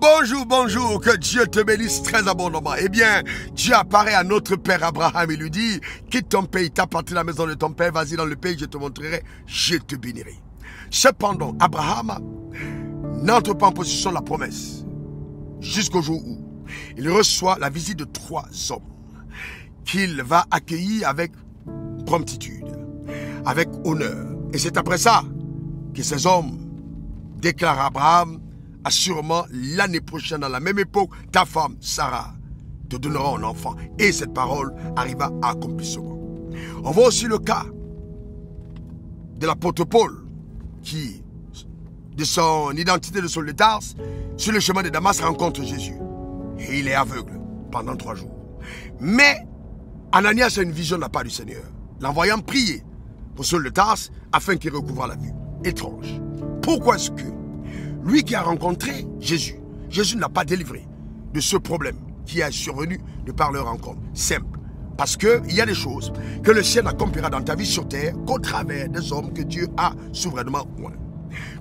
Bonjour, bonjour, que Dieu te bénisse très abondamment. Eh bien, Dieu apparaît à notre père Abraham et lui dit, quitte ton pays, t'appartiens à la maison de ton père, vas-y dans le pays, je te montrerai, je te bénirai. Cependant, Abraham n'entre pas en possession de la promesse, jusqu'au jour où il reçoit la visite de 3 hommes qu'il va accueillir avec promptitude, avec honneur. Et c'est après ça que ces hommes déclarent à Abraham, assurément l'année prochaine, dans la même époque, ta femme, Sarah, te donnera un enfant. Et cette parole arriva à accomplissement. On voit aussi le cas de l'apôtre Paul, qui, de son identité de Saul de Tarse, sur le chemin de Damas, rencontre Jésus. Et il est aveugle pendant 3 jours. Mais Ananias a une vision de la part du Seigneur, l'envoyant prier pour Saul de Tarse afin qu'il recouvre la vue. Étrange. Pourquoi est-ce que lui qui a rencontré Jésus, Jésus ne l'a pas délivré de ce problème qui est survenu de par leur rencontre? Simple. Parce qu'il y a des choses que le ciel n'accomplira dans ta vie sur terre qu'au travers des hommes que Dieu a souverainement oints.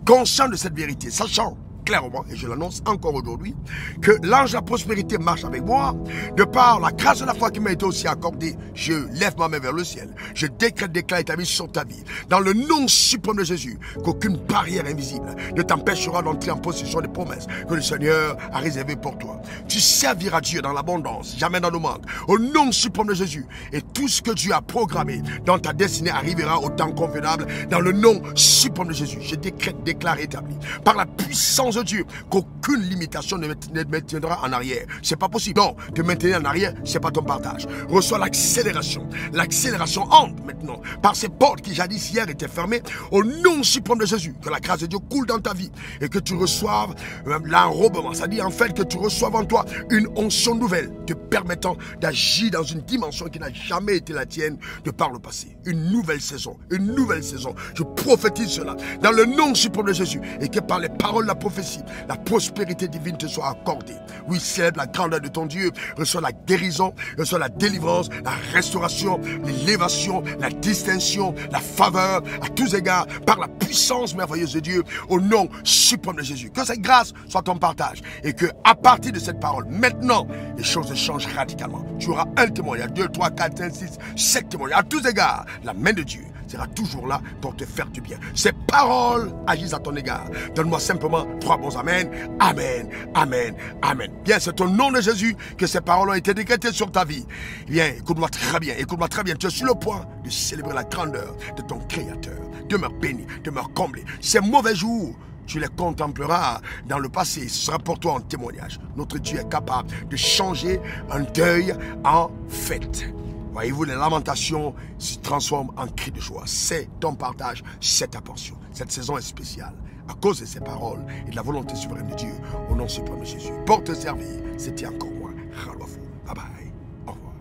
Conscient de cette vérité, sachant clairement, et je l'annonce encore aujourd'hui, que l'ange de la prospérité marche avec moi, de par la grâce de la foi qui m'a été aussi accordée, je lève ma main vers le ciel, je décrète, déclare établi sur ta vie, dans le nom suprême de Jésus, qu'aucune barrière invisible ne t'empêchera d'entrer en possession des promesses que le Seigneur a réservées pour toi. Tu serviras Dieu dans l'abondance, jamais dans le manque, au nom suprême de Jésus, et tout ce que Dieu a programmé dans ta destinée arrivera au temps convenable, dans le nom suprême de Jésus. Je décrète, déclare établi, par la puissance de Dieu, qu'aucune limitation ne me tiendra en arrière. C'est pas possible. Non, te maintenir en arrière, c'est pas ton partage. Reçois l'accélération. L'accélération entre maintenant par ces portes qui jadis hier étaient fermées. Au nom suprême de Jésus, que la grâce de Dieu coule dans ta vie et que tu reçoives l'enrobement. C'est-à-dire en fait que tu reçoives en toi une onction nouvelle te permettant d'agir dans une dimension qui n'a jamais été la tienne de par le passé. Une nouvelle saison. Une nouvelle saison. Je prophétise cela dans le nom suprême de Jésus et que par les paroles de la prophétie, la prospérité divine te soit accordée. Oui, célèbre la grandeur de ton Dieu, reçois la guérison, reçois la délivrance, la restauration, l'élévation, la distinction, la faveur à tous égards, par la puissance merveilleuse de Dieu, au nom suprême de Jésus. Que cette grâce soit ton partage et que à partir de cette parole, maintenant, les choses changent radicalement. Tu auras un témoignage, 2, 3, 4, 5, 6, 7 témoignages. À tous égards, la main de Dieu sera toujours là pour te faire du bien. Ces paroles agissent à ton égard. Donne-moi simplement 3 bons amen. Amen, amen, amen. Bien, c'est au nom de Jésus que ces paroles ont été décrétées sur ta vie. Bien, écoute-moi très bien, écoute-moi très bien. Tu es sur le point de célébrer la grandeur de ton Créateur. Demeure béni, demeure comblé. Ces mauvais jours, tu les contempleras dans le passé. Ce sera pour toi un témoignage. Notre Dieu est capable de changer un deuil en fête. Voyez-vous, les lamentations se transforment en cris de joie. C'est ton partage, c'est ta portion. Cette saison est spéciale à cause de ces paroles et de la volonté souveraine de Dieu. Au nom suprême de Jésus. Pour te servir, c'était encore moi, Ralwafou. Bye bye. Au revoir.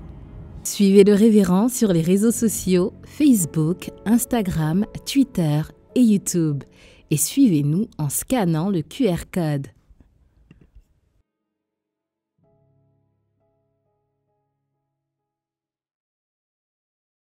Suivez le révérend sur les réseaux sociaux, Facebook, Instagram, Twitter et YouTube. Et suivez-nous en scannant le QR code.